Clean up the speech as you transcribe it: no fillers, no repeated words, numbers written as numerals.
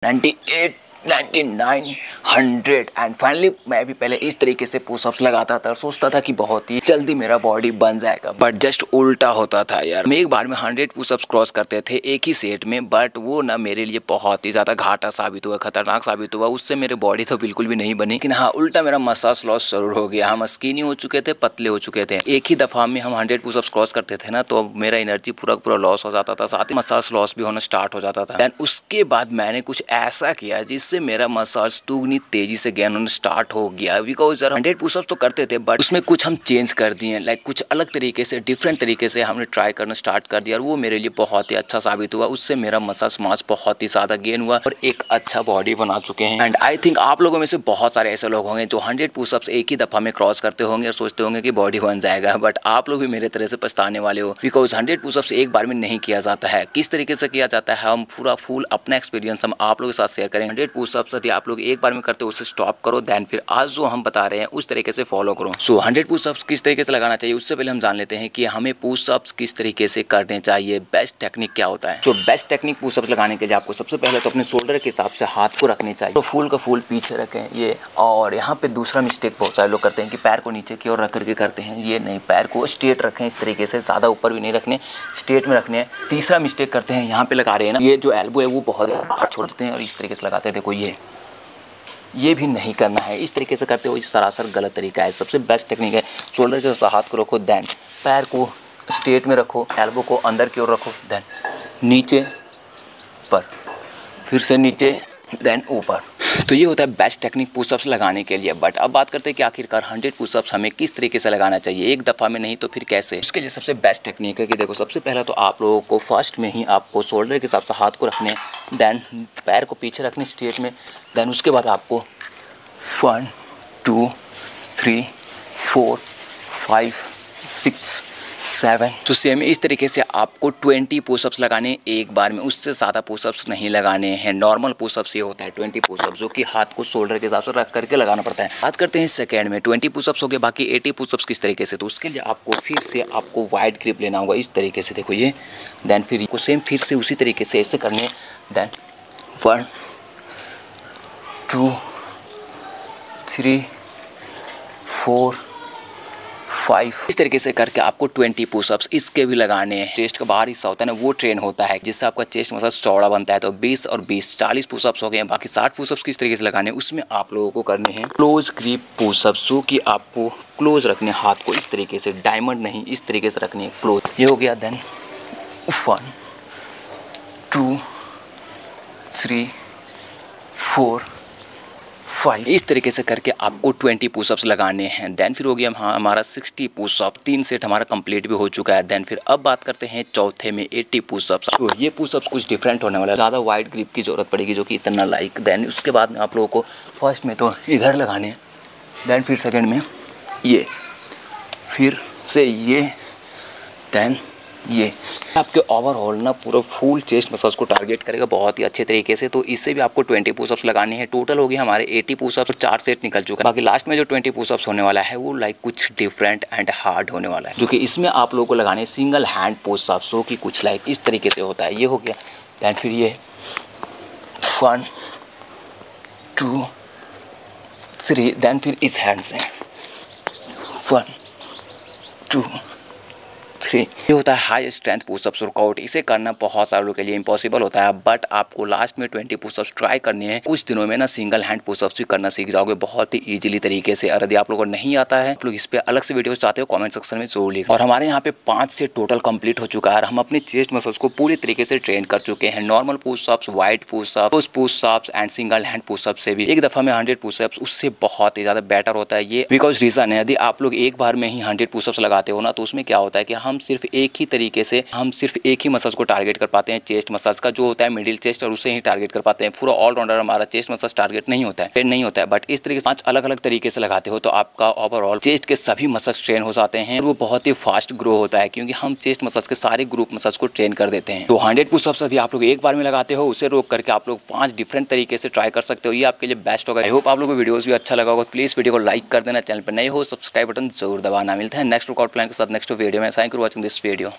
98, 99, 100 and finally मैं भी पहले इस तरीके से पुशअप्स लगाता था, सोचता था कि बहुत ही जल्दी मेरा बॉडी बन जाएगा, बट जस्ट उल्टा होता था यार। मैं एक बार में 100 पुशअप्स क्रॉस करते थे एक ही सेट में, बट वो ना मेरे लिए बहुत ही ज़्यादा घाटा साबित हुआ, खतरनाक साबित हुआ। उससे मेरे बॉडी तो बिल्कुल भी नहीं बनी, लेकिन हाँ उल्टा मेरा मसल लॉस जरूर हो गया। हम स्किनी हो चुके थे, पतले हो चुके थे। एक ही दफ़ा में हम 100 पुशअप्स क्रॉस करते थे ना, तो मेरा एनर्जी पूरा लॉस हो जाता था, साथ ही मसल लॉस भी होना स्टार्ट हो जाता था। देन उसके बाद मैंने कुछ ऐसा किया जिससे मेरा मसल दुगनी तेजी से गेन होना स्टार्ट हो गया। बिकॉज 100 पुशअप्स तो करते थे, बट उसमें कुछ हम चेंज कर दिए, लाइक कुछ अलग तरीके से, डिफरेंट तरीके से हमने ट्राई करना स्टार्ट कर दिया, और वो मेरे लिए बहुत ही अच्छा साबित हुआ। उससे मेरा मसल मास बहुत ही ज़्यादा गेन हुआ और एक अच्छा बॉडी बना चुके हैं। एंड आई थिंक आप लोगों में से बहुत सारे ऐसे लोग होंगे जो 100 पुशअप्स एक ही दफ़ा में क्रॉस करते होंगे और सोचते होंगे कि बॉडी बन जाएगा, बट आप लोग भी मेरे तरह से पछताने वाले हो। बिकॉज 100 पुशअप्स एक बार में नहीं किया जाता है। किस तरीके से किया जाता है, हम पूरा फुल अपना एक्सपीरियंस हम आप लोगों के साथ शेयर करेंगे। 100 पुशअप्स यदि आप लोग एक बार में करते हो उसे स्टॉप करो, देन फिर आज जो हम बता रहे हैं उस तरीके से फॉलो करो। सो 100 पुशअप्स किस तरीके से लगाना चाहिए, उससे पहले हम जान लेते हैं कि हमें पुशअप्स किस तरीके से करने चाहिए, बेस्ट टेक्निक क्या होता है। तो बेस्ट टेक्निक पुशअप्स लगाने के लिए आपको सबसे पहले तो अपने शोल्डर के हिसाब से हाथ को रखने चाहिए, तो फुल का फुल पीछे रखें ये। और यहाँ पे दूसरा मिस्टेक बहुत सारे लोग करते हैं कि पैर को नीचे की ओर रख करके करते हैं, ये नहीं, पैर को स्ट्रेट रखें इस तरीके से, ज़्यादा ऊपर भी नहीं रखने, स्ट्रेट में रखने हैं। तीसरा मिस्टेक करते हैं, यहाँ पे लगा रहे हैं ना, ये जो एल्बो है वो बहुत बाहर छोड़ देते हैं और इस तरीके से लगाते हैं। देखो ये भी नहीं करना है, इस तरीके से करते हो, ये सरासर गलत तरीका है। सबसे बेस्ट टेक्निक है, शोल्डर के साथ हाथ को रखो, देन पैर को स्ट्रेट में रखो, एल्बो को अंदर की ओर रखो, देन नीचे पर, फिर से नीचे, देन ऊपर। तो ये होता है बेस्ट टेक्निक पुशअप्स लगाने के लिए। बट अब बात करते हैं कि आखिरकार 100 पुशअप्स हमें किस तरीके से लगाना चाहिए, एक दफ़ा में नहीं तो फिर कैसे। उसके लिए सबसे बेस्ट टेक्निक है कि देखो, सबसे पहला तो आप लोगों को फर्स्ट में ही आपको शोल्डर के हिसाब से हाथ को रखने, देन पैर को पीछे रखने स्ट्रेट में, देन उसके बाद आपको 1 2 3 4 5 6 7 तो सेम इस तरीके से आपको 20 पुशअप्स लगाने एक बार में, उससे ज़्यादा पुशअप्स नहीं लगाने हैं। नॉर्मल पुशअप्स ये होता है 20 पुशअप्स, जो कि हाथ को शोल्डर के हिसाब से रख करके लगाना पड़ता है। बात करते हैं सेकंड में, 20 पुशअप्स हो गए, बाकी 80 पुशअप्स किस तरीके से। तो उसके लिए आपको फिर से आपको वाइड ग्रिप लेना होगा इस तरीके से, देखो ये, देन फिर को सेम फिर से उसी तरीके से ऐसे करने, देन 1 2 3 4 5 इस तरीके से करके आपको 20 पुशअप्स इसके भी लगाने हैं। चेस्ट का बाहरी हिस्सा होता है ना, वो ट्रेन होता है, जिससे आपका चेस्ट मसल चौड़ा बनता है। तो 20 और 20 40 पुशअप्स हो गए। बाकी 60 पुशअप्स किस तरीके से लगाने हैं, उसमें आप लोगों को करने हैं क्लोज ग्रिप पुशअप्स, जो कि आपको क्लोज रखने हाथ को इस तरीके से, डायमंड नहीं, इस तरीके से रखनी है क्लोज। ये हो गया, देन 1 2 3 4 5 इस तरीके से करके आपको 20 पुशअप्स लगाने हैं। देन फिर हो गया हमारा 60 पुशअप, 3 सेट हमारा कंप्लीट भी हो चुका है। देन फिर अब बात करते हैं चौथे में 80 पुशअप्स। तो ये पुशअप्स कुछ डिफरेंट होने वाला है, ज़्यादा वाइड ग्रिप की ज़रूरत पड़ेगी, जो कि इतना लाइक। देन उसके बाद में आप लोगों को फर्स्ट में तो इधर लगाने हैं, देन फिर सेकेंड में ये, फिर से ये, देन ये आपके ओवरऑल ना पूरा फुल चेस्ट मसल्स को टारगेट करेगा बहुत ही अच्छे तरीके से। तो इससे भी आपको 20 पुशअप्स लगाने हैं। टोटल हो गया हमारे 80 पुशअप्स, 4 सेट निकल चुका है। बाकी लास्ट में जो 20 पुशअप्स होने वाला है वो लाइक कुछ डिफरेंट एंड हार्ड होने वाला है, जो कि इसमें आप लोगों को लगाने सिंगल हैंड पुशअप्स, जो कि कुछ लाइक इस तरीके से होता है। ये हो गया, दैन फिर ये 1 2 3, दैन फिर इस हैंड से 1 2 3। ये होता है हाई स्ट्रेंथ पुशअप्स वर्कआउट। इसे करना बहुत सारे लोगों के लिए इम्पॉसिबल होता है, बट आपको लास्ट में 20 पुशअप्स ट्राई करने हैं। कुछ दिनों में ना सिंगल हैंड पुशअप्स भी करना सीख जाओगे बहुत ही इजीली तरीके से। और यदि आप लोगों को नहीं आता है, आप लोग इस पे अलग से वीडियोस चाहते हो, कमेंट सेक्शन में जरूर लिखें। और हमारे यहाँ पे 5 से टोटल कंप्लीट हो चुका है और हम अपने चेस्ट मसल्स को पूरी तरीके से ट्रेन कर चुके हैं। Normal pushups, wide pushups and single hand pushups से भी एक दफा में 100 पुशअप्स, उससे बहुत ही ज्यादा बेटर होता है ये। बिकॉज रीजन है, यदि आप लोग एक बार में ही 100 पुशअप्स लगाते हो ना, तो उसमें क्या होता है कि हम सिर्फ एक ही मसल्स को टारगेट कर पाते हैं। चेस्ट मसल्स का जो होता है मिडिल चेस्ट, और उसे ही टारगेट कर पाते हैं। पूरा ऑलराउंडर हमारा चेस्ट मसल्स टारगेट नहीं होता है, ट्रेन नहीं होता है। बट इस तरीके से 5 अलग अलग तरीके से लगाते हो तो आपका ओवरऑल चेस्ट के सभी मसल्स ट्रेन हो जाते हैं। वो बहुत ही फास्ट ग्रो होता है, क्योंकि हम चेस्ट मसल्स के सारे ग्रुप मसल्स को ट्रेन कर देते हैं। तो 100 पुशअप्स यदि आप लोग एक बार में लगाते हो, उसे रोक करके आप लोग 5 डिफरेंट तरीके से ट्राई कर सकते हो। ये आपके लिए बेस्ट होगा। आई होप आप लोगों को वीडियोस भी अच्छा लगा होगा। प्लीज वीडियो को लाइक कर देना, चैनल पर नए हो सब्सक्राइब बटन जरूर दबाना। मिलता है नेक्स्ट वर्कआउट प्लान के साथ नेक्स्ट वीडियो में। Thank you for watching this video.